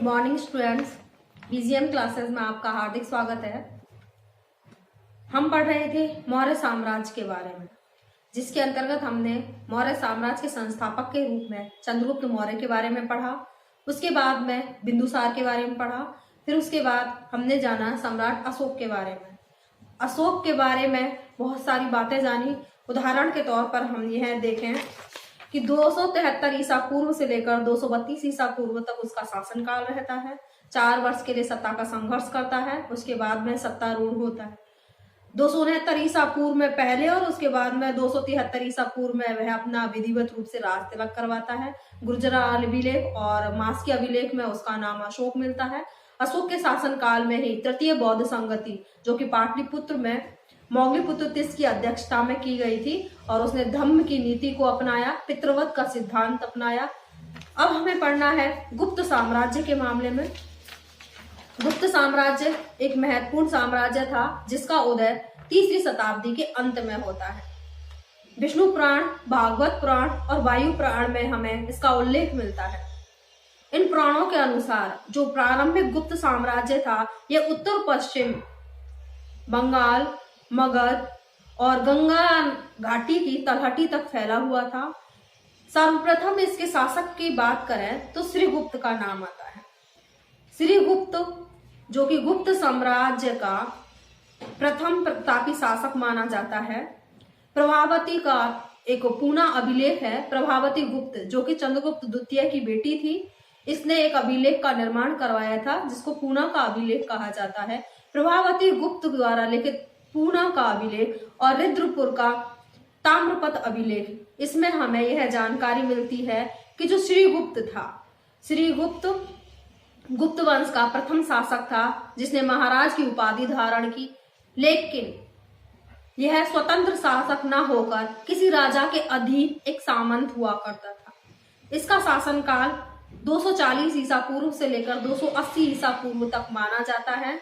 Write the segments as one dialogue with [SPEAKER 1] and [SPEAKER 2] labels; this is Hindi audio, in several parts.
[SPEAKER 1] Good morning students. BGM classes में आपका हार्दिक स्वागत है। हम पढ़ रहे थे मौर्य साम्राज्य के बारे में, जिसके अंतर्गत हमने मौर्य साम्राज्य के संस्थापक के रूप में चंद्रगुप्त मौर्य के बारे में पढ़ा। उसके बाद में बिंदुसार के बारे में पढ़ा। फिर उसके बाद हमने जाना सम्राट अशोक के बारे में। अशोक के बारे में बहुत सारी बातें जानी। उदाहरण के तौर पर हम यह देखें कि 273 ईसा पूर्व से लेकर 232 ईसा पूर्व तक उसका शासनकाल रहता है। 4 वर्ष के लिए सत्ता का संघर्ष करता है, उसके बाद में सत्तारूढ़ होता है। 269 ईसा पूर्व में पहले और उसके बाद में 273 ईसा पूर्व में वह अपना विधिवत रूप से राज तिलक करवाता है। गुर्जरा अभिलेख और मास्की अभिलेख में उसका नाम अशोक मिलता है। अशोक के शासनकाल में ही तृतीय बौद्ध संगति, जो कि पाटलिपुत्र में मोगलीपुत्र तीस की अध्यक्षता में की गई थी, और उसने धम्म की नीति को अपनाया, पितृवध का सिद्धांत अपनाया। अब हमें पढ़ना है गुप्त साम्राज्य के मामले में। गुप्त साम्राज्य एक महत्वपूर्ण साम्राज्य था, जिसका उदय 3वीं शताब्दी के अंत में होता है। विष्णु पुराण, भागवत पुराण और वायु पुराण में हमें इसका उल्लेख मिलता है। इन पुराणों के अनुसार जो प्रारंभिक गुप्त साम्राज्य था, यह उत्तर पश्चिम बंगाल, मगध और गंगा घाटी की तलहटी तक फैला हुआ था। सर्वप्रथम इसके शासक की बात करें तो श्रीगुप्त का नाम आता है। श्रीगुप्त, जो कि गुप्त साम्राज्य का प्रथम प्रतापी शासक माना जाता है। प्रभावती का एक पूना अभिलेख है। प्रभावती गुप्त, जो कि चंद्रगुप्त द्वितीय की बेटी थी, इसने एक अभिलेख का निर्माण करवाया था, जिसको पूना का अभिलेख कहा जाता है। प्रभावती गुप्त द्वारा लिखित पूना का अभिलेख और रुद्रपुर का ताम्रपत्र अभिलेख, इसमें हमें यह जानकारी मिलती है कि जो श्रीगुप्त था, श्रीगुप्त गुप्त वंश का प्रथम शासक था, जिसने महाराज की उपाधि धारण की, लेकिन यह स्वतंत्र शासक न होकर किसी राजा के अधीन एक सामंत हुआ करता था। इसका शासनकाल 240 ईसा पूर्व से लेकर 280 ईसा पूर्व तक माना जाता है।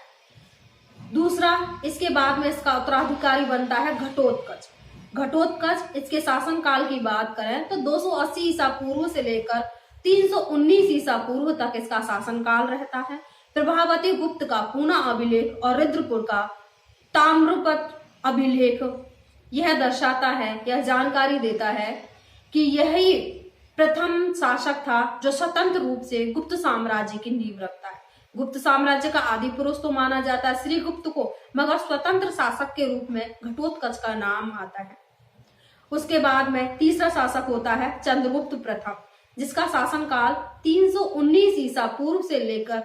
[SPEAKER 1] दूसरा, इसके बाद में इसका उत्तराधिकारी बनता है घटोत्कच। घटोत्कच, इसके शासनकाल की बात करें तो 280 ईसा पूर्व से लेकर 319 ईसा पूर्व तक इसका शासनकाल रहता है। प्रभावती गुप्त का पूना अभिलेख और रुद्रपुर का ताम्रपत्र अभिलेख यह दर्शाता है, यह जानकारी देता है कि यही प्रथम शासक था जो स्वतंत्र रूप से गुप्त साम्राज्य की नींव रखता है। गुप्त साम्राज्य का आदि पुरुष तो माना जाता है श्रीगुप्त को, मगर स्वतंत्र शासक के रूप में घटोत्कच का नाम आता है। उसके बाद में तीसरा शासक होता है चंद्रगुप्त प्रथम, जिसका शासनकाल 319 ईसा पूर्व से लेकर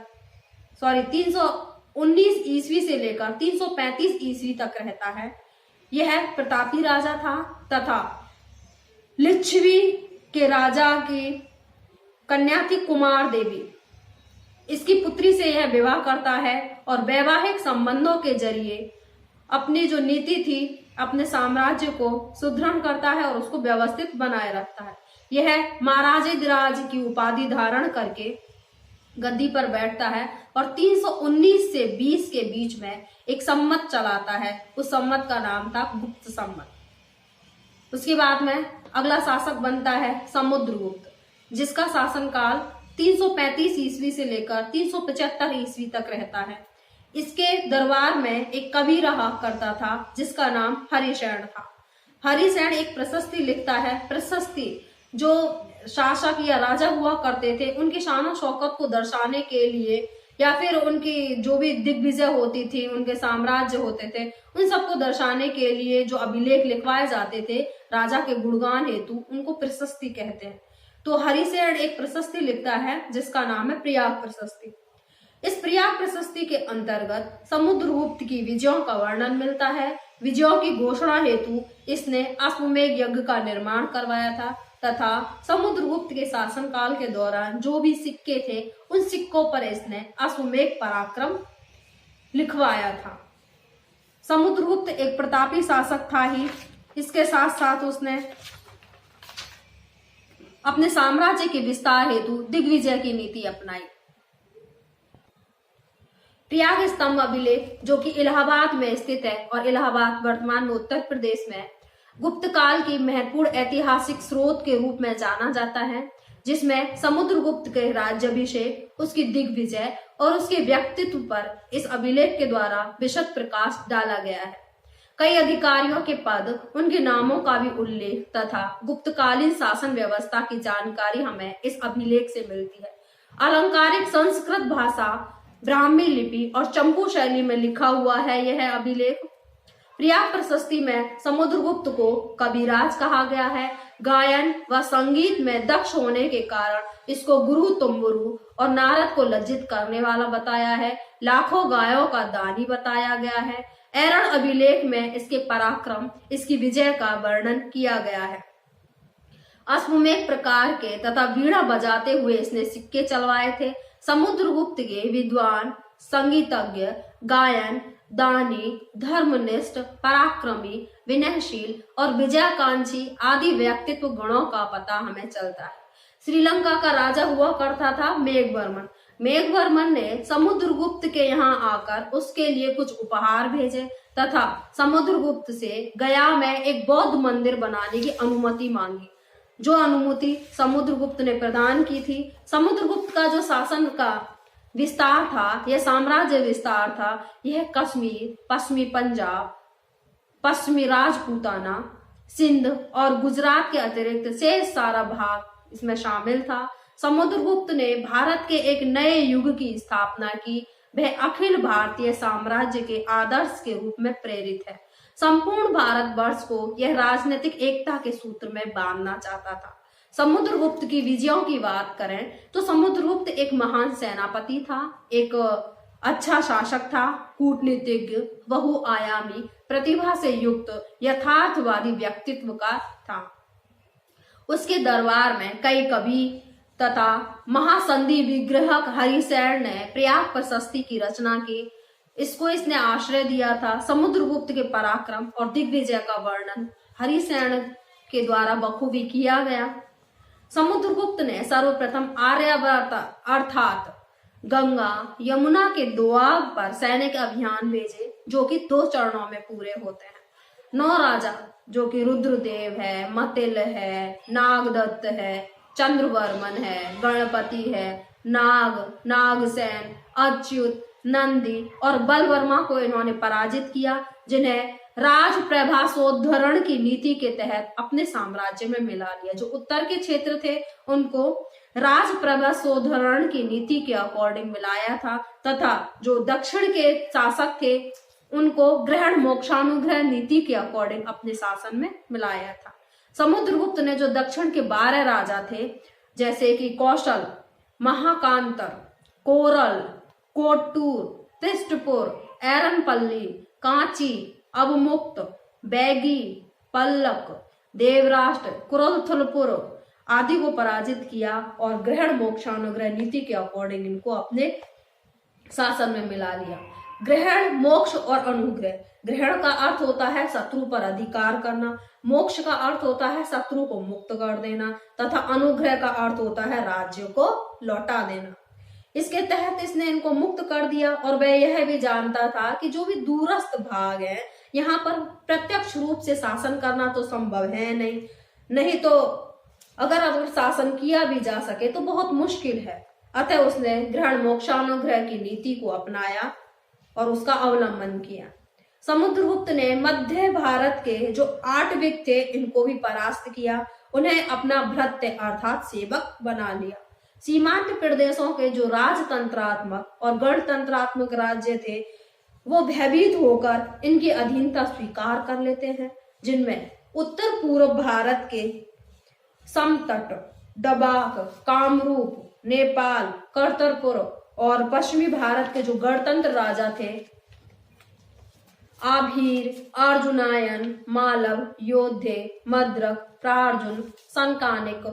[SPEAKER 1] 319 ईस्वी से लेकर 335 ईस्वी तक रहता है। यह प्रतापी राजा था तथा लिच्छवी के राजा की कन्या थी कुमार देवी। इसकी पुत्री से यह विवाह करता है और वैवाहिक संबंधों के जरिए अपनी जो नीति थी, अपने साम्राज्य को सुदृढ़ करता है और उसको व्यवस्थित बनाए रखता है। यह महाराजाधिराज की उपाधि धारण करके गद्दी पर बैठता है और 319 से 20 के बीच में एक संवत चलाता है। उस संवत का नाम था गुप्त संवत। उसके बाद में अगला शासक बनता है समुद्रगुप्त, जिसका शासनकाल 335 ईस्वी से लेकर 375 ईस्वी तक रहता है। इसके दरबार में एक कवि रहा करता था, जिसका नाम हरिशैन था। हरिशैन एक प्रशस्ति लिखता है। प्रशस्ति जो शासक या राजा हुआ करते थे, उनकी शान और शौकत को दर्शाने के लिए, या फिर उनकी जो भी दिग्विजय होती थी, उनके साम्राज्य होते थे, उन सबको दर्शाने के लिए जो अभिलेख लिखवाए जाते थे राजा के गुणगान हेतु, उनको प्रशस्ति कहते हैं। तो हरिशैन एक प्रशस्ति लिखता है, जिसका नाम है प्रयाग प्रशस्ति। इस प्रयाग प्रशस्ति के अंतर्गत समुद्रगुप्त की विजयों का वर्णन मिलता है। विजयों की घोषणा हेतु इसने अश्वमेध यज्ञ का निर्माण करवाया था तथा समुद्रगुप्त के शासनकाल के दौरान जो भी सिक्के थे, उन सिक्कों पर इसने अश्वमेध पराक्रम लिखवाया था। समुद्रगुप्त एक प्रतापी शासक था ही, इसके साथ साथ उसने अपने साम्राज्य के विस्तार हेतु दिग्विजय की नीति अपनाई। प्रयाग स्तंभ अभिलेख, जो कि इलाहाबाद में स्थित है, और इलाहाबाद वर्तमान में उत्तर प्रदेश में गुप्त काल की महत्वपूर्ण ऐतिहासिक स्रोत के रूप में जाना जाता है। जिसमें समुद्रगुप्त के राज्याभिषेक, उसकी दिग्विजय और उसके व्यक्तित्व पर इस अभिलेख के द्वारा विशद प्रकाश डाला गया है। कई अधिकारियों के पद, उनके नामों का भी उल्लेख तथा गुप्तकालीन शासन व्यवस्था की जानकारी हमें इस अभिलेख से मिलती है। अलंकारिक संस्कृत भाषा, ब्राह्मी लिपि और चंपू शैली में लिखा हुआ है यह अभिलेख। प्रयाग प्रशस्ति में समुद्रगुप्त को कविराज कहा गया है। गायन व संगीत में दक्ष होने के कारण इसको गुरु तुम्बुरु और नारद को लज्जित करने वाला बताया है। लाखों गायों का दानी बताया गया है। ऐरण अभिलेख में इसके पराक्रम, इसकी विजय का वर्णन किया गया है। अश्वमेध प्रकार के तथा वीणा बजाते हुए इसने सिक्के चलवाए थे। समुद्रगुप्त के विद्वान, संगीतज्ञ, गायन दानी, धर्मनिष्ठ, पराक्रमी, विनयशील और विजयाकांक्षी आदि व्यक्तित्व गुणों का पता हमें चलता है। श्रीलंका का राजा हुआ करता था मेघवर्मन। मेघवर्मन ने समुद्रगुप्त के यहाँ आकर उसके लिए कुछ उपहार भेजे तथा समुद्रगुप्त से गया में एक बौद्ध मंदिर बनाने की अनुमति मांगी, जो अनुमति समुद्रगुप्त ने प्रदान की थी। समुद्रगुप्त का जो शासन का विस्तार था, यह साम्राज्य विस्तार था, यह कश्मीर, पश्चिमी पंजाब, पश्चिमी राजपूताना, सिंध और गुजरात के अतिरिक्त शेष सारा भाग इसमें शामिल था। समुद्रगुप्त ने भारत के एक नए युग की स्थापना की। वह अखिल भारतीय साम्राज्य के आदर्श के रूप में प्रेरित है। संपूर्ण भारतवर्ष को यह राजनीतिक एकता के सूत्र में बांधना चाहता था। समुद्रगुप्त की विजयों की बात करें तो समुद्रगुप्त एक महान सेनापति था, एक अच्छा शासक था, कूटनीतिज्ञ, बहुआयामी, प्रतिभा से युक्त, यथार्थवादी व्यक्तित्व का था। उसके दरबार में कई कवि तथा महासंधि विग्रहक हरिसेन ने प्रयाग प्रशस्ति की रचना की। इसने आश्रय दिया था। समुद्रगुप्त के पराक्रम और दिग्विजय का वर्णन हरिसेन के द्वारा बखूबी किया गया। समुद्रगुप्त ने सर्वप्रथम आर्यावर्त अर्थात गंगा यमुना के दोआब पर सैनिक अभियान भेजे, जो कि 2 चरणों में पूरे होते हैं। 9 राजा, जो कि रुद्रदेव है, मतिल है, नागदत्त है, चंद्रवर्मन है, गणपति है, नागसेन, अच्युत, नंदी और बलवर्मा को इन्होंने पराजित किया, जिन्हें राजप्रभासोद्धरण की नीति के तहत अपने साम्राज्य में मिला लिया। जो उत्तर के क्षेत्र थे उनको राजप्रभासोद्धरण की नीति के अकॉर्डिंग मिलाया था तथा जो दक्षिण के शासक थे उनको ग्रहण मोक्षानुग्रह नीति के अकॉर्डिंग अपने शासन में मिलाया था। समुद्रगुप्त ने जो दक्षिण के 12 राजा थे, जैसे कि कौशल, महाकांतर, कोरल, कोट्टूर, तिष्टपुर, एरनपल्ली, कांची, अवमुक्त, बैगी, पल्लक, देवराष्ट्र, कुरथलपुर आदि को पराजित किया और ग्रहण मोक्षानुग्रह नीति के अकॉर्डिंग इनको अपने शासन में मिला लिया। ग्रहण, मोक्ष और अनुग्रह। ग्रहण का अर्थ होता है शत्रु पर अधिकार करना, मोक्ष का अर्थ होता है शत्रु को मुक्त कर देना तथा अनुग्रह का अर्थ होता है राज्य को लौटा देना। इसके तहत इसने इनको मुक्त कर दिया और वह यह भी जानता था कि जो भी दूरस्थ भाग है यहाँ पर प्रत्यक्ष रूप से शासन करना तो संभव है नहीं तो अगर शासन किया भी जा सके तो बहुत मुश्किल है। अतः उसने ग्रहण मोक्षानुग्रह की नीति को अपनाया और उसका अवलंबन किया। समुद्रगुप्त ने मध्य भारत के जो आटविक थे इनको भी परास्त किया, उन्हें अपना भृत्य अर्थात सेवक बना लिया। सीमांत प्रदेशों के जो राजतंत्रात्मक और गणतंत्रात्मक राज्य थे वो भयभीत होकर इनकी अधीनता स्वीकार कर लेते हैं, जिनमें उत्तर पूर्व भारत के समतट, डबाक, कामरूप, नेपाल, करतरपुर और पश्चिमी भारत के जो गणतंत्र राजा थे आभीर, अर्जुनायन, मालव, योद्धे, मद्रक, प्रार्जुन, संकानिक,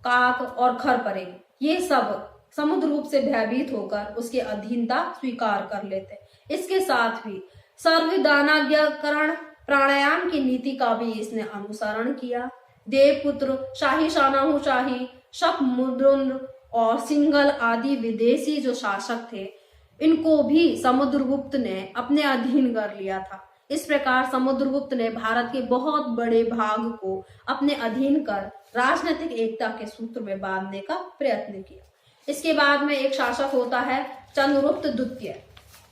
[SPEAKER 1] काक और खरपरे, ये सब समुद्रगुप्त से भयभीत होकर उसकी अधीनता स्वीकार कर लेते। इसके साथ भी सर्वदानाज्ञाकरण प्राणायाम की नीति का भी इसने अनुसरण किया। देवपुत्र, शाही शानाहू-शाही, शकमुद्रुंद्र और सिंघल आदि विदेशी जो शासक थे इनको भी समुद्रगुप्त ने अपने अधीन कर लिया था। इस प्रकार समुद्रगुप्त ने भारत के बहुत बड़े भाग को अपने अधीन कर राजनीतिक एकता के सूत्र में बांधने का प्रयत्न किया। इसके बाद में एक शासक होता है चंद्रगुप्त द्वितीय।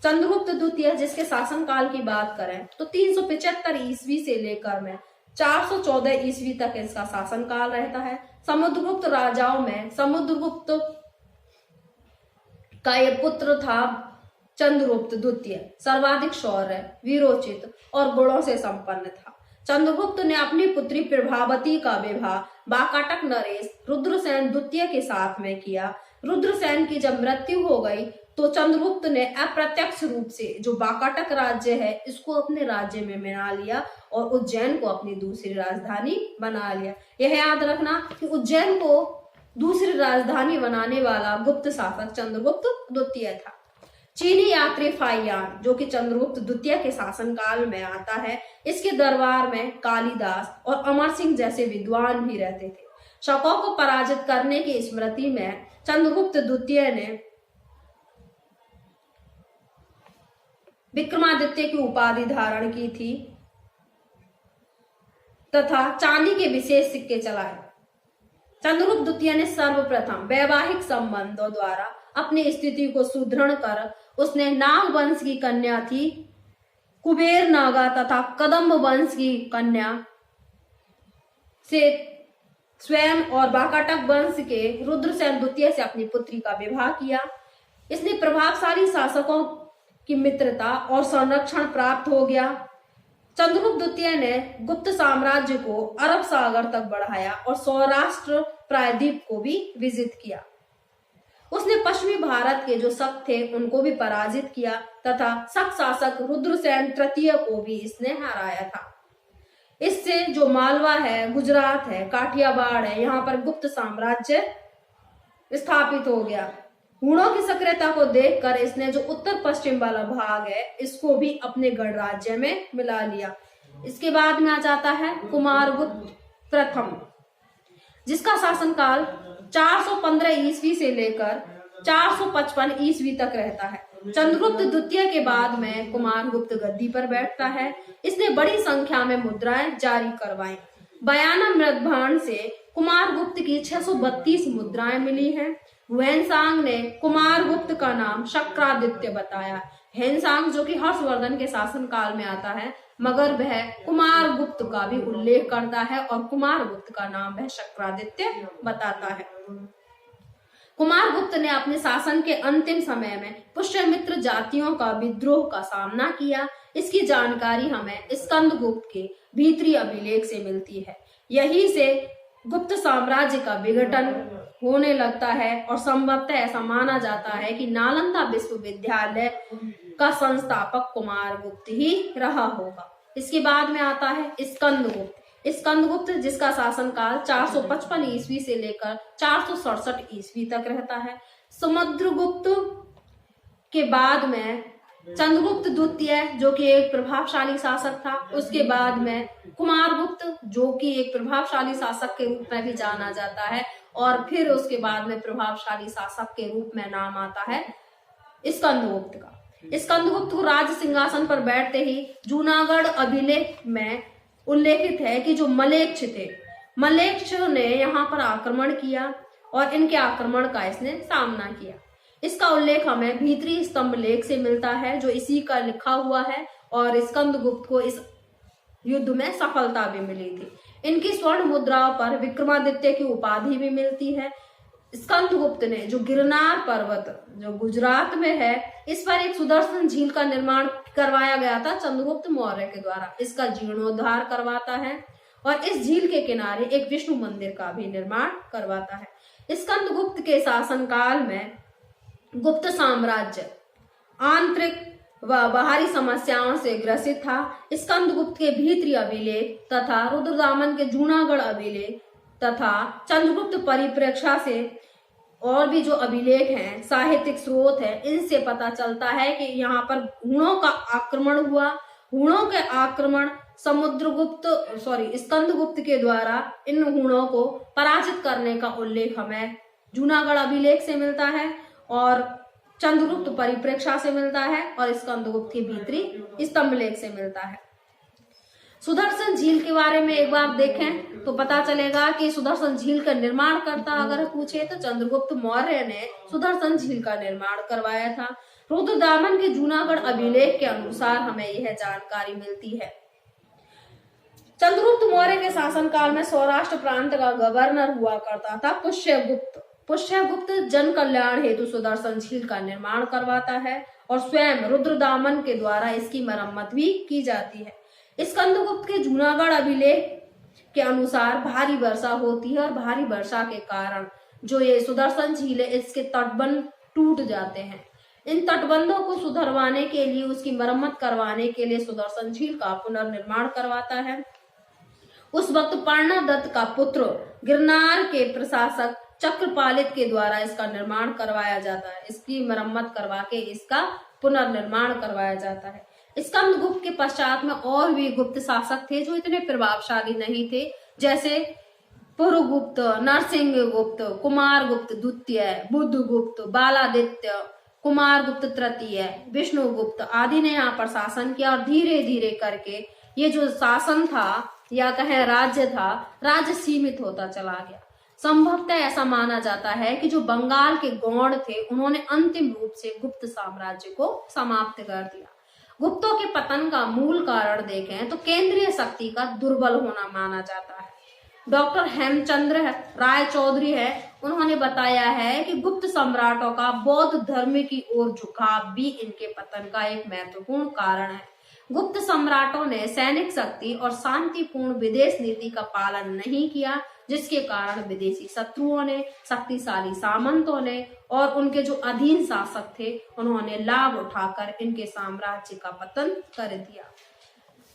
[SPEAKER 1] चंद्रगुप्त द्वितीय जिसके शासनकाल की बात करें तो 375 ईस्वी से लेकर में 414 ईस्वी तक इसका शासनकाल रहता है। समुद्रगुप्त राजाओं में समुद्रगुप्त का ये पुत्र था चंद्रगुप्त द्वितीय सर्वाधिक शौर्य, वीरोचित और गुणों से संपन्न था। चंद्रगुप्त ने अपनी पुत्री प्रभावती का विवाह वाकाटक नरेश रुद्रसेन द्वितीय के साथ में किया। रुद्रसेन की जब मृत्यु हो गई तो चंद्रगुप्त ने अप्रत्यक्ष रूप से जो वाकाटक राज्य है इसको अपने राज्य में मिला लिया और उज्जैन को अपनी दूसरी राजधानी बना लिया। यह याद रखना कि उज्जैन को दूसरी राजधानी बनाने वाला गुप्त शासक चंद्रगुप्त द्वितीय था। चीनी यात्री फाहियान जो कि चंद्रगुप्त द्वितीय के शासनकाल में आता है, इसके दरबार में कालिदास और अमर सिंह जैसे विद्वान भी रहते थे। शकों को पराजित करने की स्मृति में चंद्रगुप्त द्वितीय ने विक्रमादित्य की उपाधि धारण की थी तथा चांदी के विशेष सिक्के चलाए। चंद्रगुप्त द्वितीय ने सर्वप्रथम वैवाहिक संबंधों द्वारा अपनी स्थिति को सुदृढ़ कर उसने नाग वंश की कन्या थी कुबेर नागा तथा कदम्ब वंश की कन्या से स्वयं और वाकाटक वंश के रुद्रसेन द्वितीय से अपनी पुत्री का विवाह किया। इसने प्रभावशाली शासकों की मित्रता और संरक्षण प्राप्त हो गया। चंद्रगुप्त द्वितीय ने गुप्त साम्राज्य को अरब सागर तक बढ़ाया और सौराष्ट्र प्रायद्वीप को भी विजित किया। उसने पश्चिमी भारत के जो शक थे उनको भी पराजित किया तथा शक शासक रुद्रसेन तृतीय को भी इसने हराया था। इससे जो मालवा है, गुजरात है, काठियावाड़ है, यहाँ पर गुप्त साम्राज्य स्थापित हो गया। हुणों की सक्रियता को देखकर इसने जो उत्तर पश्चिम वाला भाग है इसको भी अपने गढ़ राज्य में मिला लिया। इसके बाद में आ जाता है कुमारगुप्त प्रथम जिसका शासनकाल 415 ईस्वी से लेकर 455 ईस्वी तक रहता है। चंद्रगुप्त द्वितीय के बाद में कुमारगुप्त गद्दी पर बैठता है। इसने बड़ी संख्या में मुद्राएं जारी करवाई। बयाना मृदभांड से कुमारगुप्त की 632 मुद्राएं मिली हैं। ह्वेनसांग ने कुमारगुप्त का नाम शक्रादित्य बताया। ह्वेनसांग जो कि हर्षवर्धन के शासनकाल में आता है मगर वह कुमारगुप्त का भी उल्लेख करता है और कुमारगुप्त का नाम वह शक्रादित्य बताता है। कुमारगुप्त ने अपने शासन के अंतिम समय में पुष्यमित्र जातियों का विद्रोह का सामना किया। इसकी जानकारी हमें स्कंदगुप्त के भीतरी अभिलेख से मिलती है। यही से गुप्त साम्राज्य का विघटन होने लगता है और संभवतः ऐसा माना जाता है कि नालंदा विश्वविद्यालय का संस्थापक कुमारगुप्त ही रहा होगा। इसके बाद में आता है स्कंदगुप्त। स्कंदगुप्त जिसका शासनकाल 455 ईस्वी से लेकर 467 ईस्वी तक रहता है। समुद्रगुप्त के बाद में चंद्रगुप्त द्वितीय जो कि एक प्रभावशाली शासक था, उसके बाद में कुमारगुप्त जो कि एक प्रभावशाली शासक के रूप में भी जाना जाता है और फिर उसके बाद में प्रभावशाली शासक के रूप में नाम आता है स्कंदगुप्त का। स्कंदगुप्त को राज सिंहासन पर बैठते ही जूनागढ़ अभिलेख में उल्लेखित है कि जो मलेच्छ थे, मलेच्छ ने यहाँ पर आक्रमण किया और इनके आक्रमण का इसने सामना किया। इसका उल्लेख हमें भीतरी स्तंभ लेख से मिलता है जो इसी का लिखा हुआ है और स्कंदगुप्त को इस युद्ध में सफलता भी मिली थी। इनकी स्वर्ण मुद्राओं पर विक्रमादित्य की उपाधि भी मिलती है। स्कंदगुप्त ने जो गिरनार पर्वत जो गुजरात में है इस पर एक सुदर्शन झील का निर्माण करवाया गया था चंद्रगुप्त मौर्य के द्वारा। इसका जीर्णोद्धार करवाता है और इस झील के किनारे एक विष्णु मंदिर का भी निर्माण करवाता है। स्कंदगुप्त के शासनकाल में गुप्त साम्राज्य आंतरिक व बाहरी समस्याओं से ग्रसित था। स्कंदगुप्त के भीतरी अभिलेख तथा रुद्रदामन के जूनागढ़ अभिलेख तथा चंद्रगुप्त परिप्रेक्षा से और भी जो अभिलेख हैं, साहित्यिक स्रोत है, इनसे पता चलता है कि यहाँ पर हुणों का आक्रमण हुआ। हुणों के आक्रमण स्कंदगुप्त के द्वारा इन हुणों को पराजित करने का उल्लेख हमें जूनागढ़ अभिलेख से मिलता है और चंद्रगुप्त परिप्रेक्षा से मिलता है और स्कंदगुप्त के भीतरी स्तंभ लेख से मिलता है। सुदर्शन झील के बारे में एक बार देखें तो पता चलेगा कि सुदर्शन झील का निर्माण करता अगर पूछे तो चंद्रगुप्त मौर्य ने सुदर्शन झील का निर्माण करवाया था। रुद्रदामन के जूनागढ़ अभिलेख के अनुसार हमें यह जानकारी मिलती है। चंद्रगुप्त मौर्य के शासनकाल में सौराष्ट्र प्रांत का गवर्नर हुआ करता था पुष्यगुप्त। पुष्यगुप्त जन कल्याण हेतु सुदर्शन झील का निर्माण करवाता है और स्वयं रुद्रदामन के द्वारा इसकी मरम्मत भी की जाती है। स्कंदगुप्त के जूनागढ़ अभिलेख के अनुसार भारी वर्षा होती है और भारी वर्षा के कारण जो ये सुदर्शन झील है इसके तटबंध टूट जाते हैं। इन तटबंधों को सुधरवाने के लिए, उसकी मरम्मत करवाने के लिए सुदर्शन झील का पुनर्निर्माण करवाता है। उस वक्त पर्णदत्त का पुत्र गिरनार के प्रशासक चक्रपालित के द्वारा इसका निर्माण करवाया जाता है। इसकी मरम्मत करवा के इसका पुनर्निर्माण करवाया जाता है। स्कंदगुप्त के पश्चात में और भी गुप्त शासक थे जो इतने प्रभावशाली नहीं थे, जैसे पुरुगुप्त, नरसिंहगुप्त, कुमारगुप्त द्वितीय, बुद्धगुप्त, बालादित्य, कुमारगुप्त तृतीय, विष्णुगुप्त आदि ने यहाँ पर शासन किया और धीरे धीरे करके ये जो शासन था या कहें राज्य था, राज्य सीमित होता चला गया। संभवतः ऐसा माना जाता है कि जो बंगाल के गौड़ थे उन्होंने अंतिम रूप से गुप्त साम्राज्य को समाप्त कर दिया। गुप्तों के पतन का मूल कारण देखें तो केंद्रीय शक्ति का दुर्बल होना माना जाता है। डॉक्टर हेमचंद्र राय चौधरी है, उन्होंने बताया है कि गुप्त सम्राटों का बौद्ध धर्म की ओर झुकाव भी इनके पतन का एक महत्वपूर्ण कारण है। गुप्त सम्राटों ने सैनिक शक्ति और शांतिपूर्ण विदेश नीति का पालन नहीं किया, जिसके कारण विदेशी शत्रुओं ने, शक्तिशाली सामंतों ने और उनके जो अधीन शासक थे उन्होंने लाभ उठाकर इनके साम्राज्य का पतन कर दिया।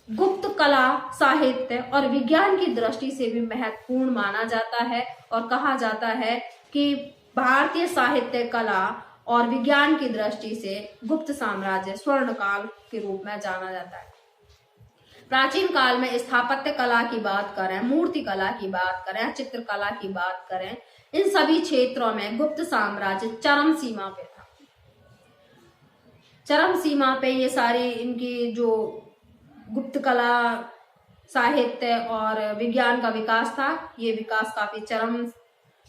[SPEAKER 1] गुप्त कला, साहित्य और विज्ञान की दृष्टि से भी महत्वपूर्ण माना जाता है और कहा जाता है कि भारतीय साहित्य, कला और विज्ञान की दृष्टि से गुप्त साम्राज्य स्वर्ण काल के रूप में जाना जाता है। प्राचीन काल में स्थापत्य कला की बात करें, मूर्ति कला की बात करें, चित्रकला की बात करें, इन सभी क्षेत्रों में गुप्त साम्राज्य चरम सीमा पे था। चरम सीमा पे ये सारी इनकी जो गुप्त कला, साहित्य और विज्ञान का विकास था, ये विकास काफी चरम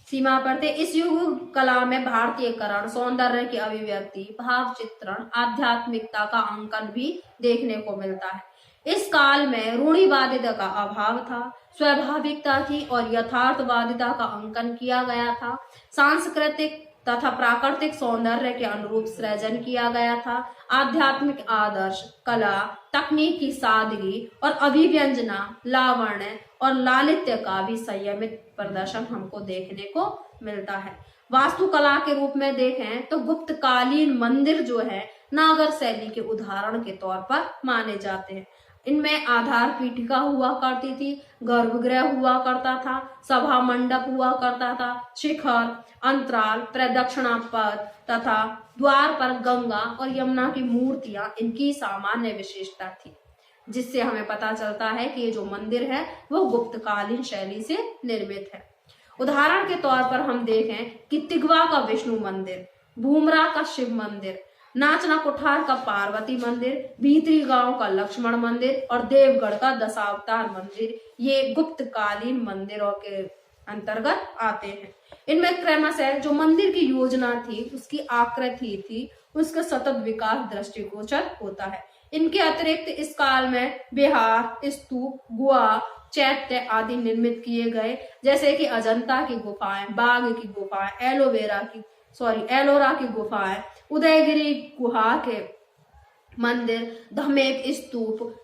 [SPEAKER 1] सीमा पर थे। इस युग कला में भारतीयकरण, सौंदर्य की अभिव्यक्ति, भाव चित्रण, आध्यात्मिकता का अंकन भी देखने को मिलता है। इस काल में रूढ़िवादिता का अभाव था, स्वाभाविकता थी और यथार्थवादिता का अंकन किया गया था। सांस्कृतिक तथा प्राकृतिक सौंदर्य के अनुरूप सृजन किया गया था। आध्यात्मिक आदर्श, कला, तकनीक की सादगी और अभिव्यंजना, लावण्य और लालित्य का भी संयमित प्रदर्शन हमको देखने को मिलता है। वास्तुकला के रूप में देखें तो गुप्तकालीन मंदिर जो है नागर शैली के उदाहरण के तौर पर माने जाते हैं। इनमें आधार पीठिका हुआ करती थी, गर्भगृह हुआ करता था, सभा मंडप हुआ करता था, शिखर, अंतराल, प्रदक्षिणा पथ तथा द्वार पर गंगा और यमुना की मूर्तियां इनकी सामान्य विशेषता थी, जिससे हमें पता चलता है कि ये जो मंदिर है वो गुप्तकालीन शैली से निर्मित है। उदाहरण के तौर पर हम देखें कि तिगवा का विष्णु मंदिर, भूमरा का शिव मंदिर, नाचना कुठार का पार्वती मंदिर, भीतरी गांव का लक्ष्मण मंदिर और देवगढ़ का दशावतार मंदिर, ये गुप्तकालीन मंदिरों के अंतर्गत आते हैं। इनमें क्रमशः जो मंदिर की योजना थी, उसकी आकृति थी, उसका सतत विकास दृष्टिगोचर होता है। इनके अतिरिक्त इस काल में विहार, स्तूप, गुहा, चैत्य आदि निर्मित किए गए, जैसे कि अजंता की गुफाएं, बाघ की गुफाएं, एलोरा की गुफाएं, उदयगिरी गुहा के मंदिर, धमेक स्तूप,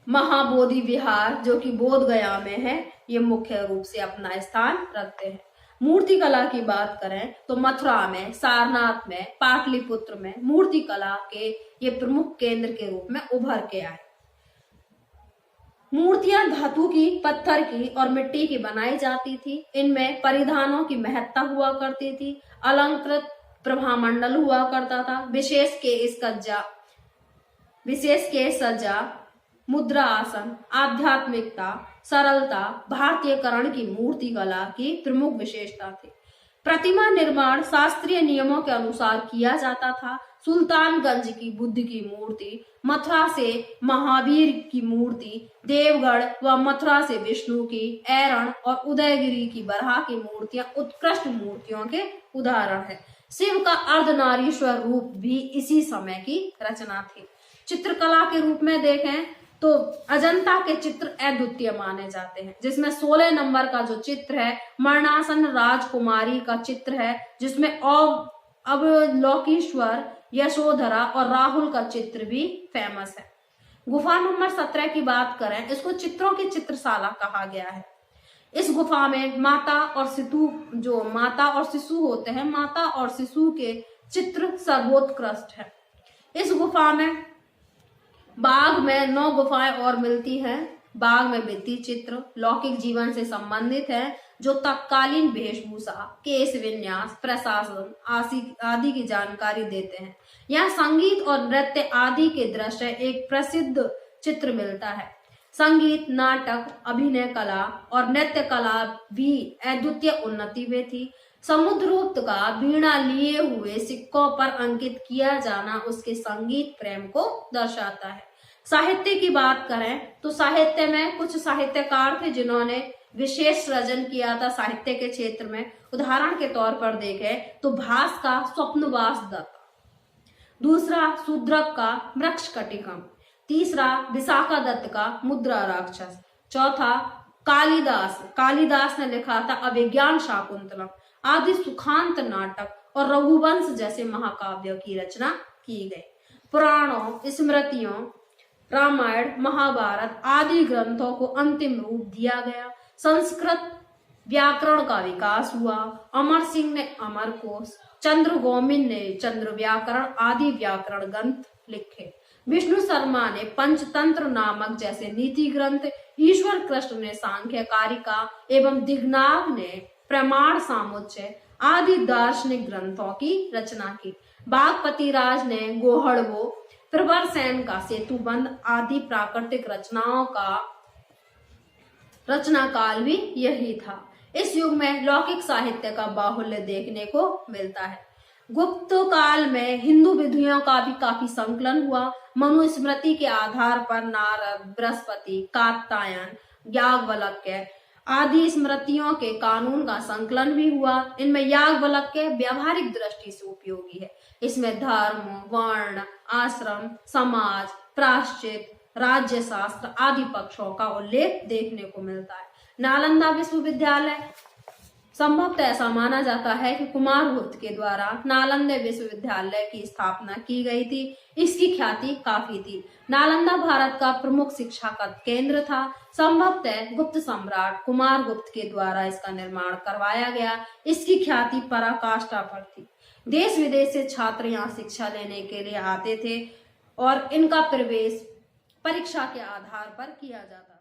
[SPEAKER 1] महाबोधि विहार जो कि बोध गया में है, ये मुख्य रूप से अपना स्थान रखते हैं। मूर्ति कला की बात करें तो मथुरा में, सारनाथ में, पाटलिपुत्र में मूर्ति कला के ये प्रमुख केंद्र के रूप में उभर के आए। मूर्तियां धातु की, पत्थर की और मिट्टी की बनाई जाती थी। इनमें परिधानों की महत्ता हुआ करती थी, अलंकृत प्रभामंडल हुआ करता था, विशेष के सज्जा, मुद्रा आसन, आध्यात्मिकता, सरलता भारतीयकरण की मूर्ति कला की प्रमुख विशेषता थी। प्रतिमा निर्माण शास्त्रीय नियमों के अनुसार किया जाता था। सुल्तानगंज की बुद्ध की मूर्ति, मथुरा से महावीर की मूर्ति, देवगढ़ व मथुरा से विष्णु की, ऐरण और उदयगिरी की बराह की मूर्तियां उत्कृष्ट मूर्तियों के उदाहरण है। शिव का अर्धनारीश्वर रूप भी इसी समय की रचना थी। चित्रकला के रूप में देखें तो अजंता के चित्र अद्वितीय माने जाते हैं, जिसमें 16 नंबर का जो चित्र है मरणासन राजकुमारी का चित्र है, जिसमें अवलोकेश्वर, यशोधरा और राहुल का चित्र भी फेमस है। गुफा नंबर 17 की बात करें, इसको चित्रों की चित्रशाला कहा गया है। इस गुफा में माता और शिशु होते हैं, माता और शिशु के चित्र सर्वोत्कृष्ट है। इस गुफा में बाघ में 9 गुफाएं और मिलती हैं। बाघ में भित्ति चित्र लौकिक जीवन से संबंधित है, जो तत्कालीन वेशभूषा, केश विन्यास, प्रशासन आदि की जानकारी देते हैं। यहाँ संगीत और नृत्य आदि के दृश्य एक प्रसिद्ध चित्र मिलता है। संगीत, नाटक, अभिनय कला और नृत्य कला भी अद्वितीय उन्नति में थी। समुद्रगुप्त का वीणा लिए हुए सिक्कों पर अंकित किया जाना उसके संगीत प्रेम को दर्शाता है। साहित्य की बात करें तो साहित्य में कुछ साहित्यकार थे जिन्होंने विशेष सृजन किया था साहित्य के क्षेत्र में। उदाहरण के तौर पर देखें तो भास का स्वप्नवास दत्त, दूसरा शूद्रक का मृक्षकटिकम, तीसरा विशाखा दत्त का मुद्रा राक्षस, चौथा कालिदास ने लिखा था अभिज्ञान शाकुंतलम आदि सुखांत नाटक और रघुवंश जैसे महाकाव्यों की रचना की गई। पुराणों, स्मृतियों, रामायण, महाभारत आदि ग्रंथों को अंतिम रूप दिया गया। संस्कृत व्याकरण का विकास हुआ। अमर सिंह ने अमरकोश, चंद्र गोमिन ने चंद्र व्याकरण आदि व्याकरण ग्रंथ लिखे। विष्णु शर्मा ने पंचतंत्र नामक जैसे नीति ग्रंथ, ईश्वर कृष्ण ने सांख्य कारिका एवं दिग्नाग ने प्रमाण सामुच्चय आदि दार्शनिक ग्रंथों की रचना की। बागपति राज ने गोहड़वो, प्रवरसेन का सेतुबंध आदि प्राकृतिक रचनाओं का रचना काल भी यही था। इस युग में लौकिक साहित्य का बाहुल्य देखने को मिलता है। गुप्त काल में हिंदू विधियों का भी काफी संकलन हुआ। मनुस्मृति के आधार पर नारद, बृहस्पति, कात्यायन, याज्ञवल्क्य आदि स्मृतियों के कानून का संकलन भी हुआ। इनमें याज्ञवल्क्य व्यावहारिक दृष्टि से उपयोगी है। इसमें धर्म, वर्ण, आश्रम, समाज, प्रायश्चित, राज्य शास्त्र आदि पक्षों का उल्लेख देखने को मिलता है। नालंदा विश्वविद्यालय संभवतः ऐसा माना जाता है कि कुमारगुप्त के द्वारा नालंदा विश्वविद्यालय की स्थापना की गई थी। इसकी ख्याति काफी थी। नालंदा भारत का प्रमुख शिक्षा का केंद्र था। संभवतः गुप्त सम्राट कुमारगुप्त के द्वारा इसका निर्माण करवाया गया। इसकी ख्याति पराकाष्ठा पर थी। देश विदेश से छात्र यहाँ शिक्षा लेने के लिए आते थे और इनका प्रवेश परीक्षा के आधार पर किया जाता था।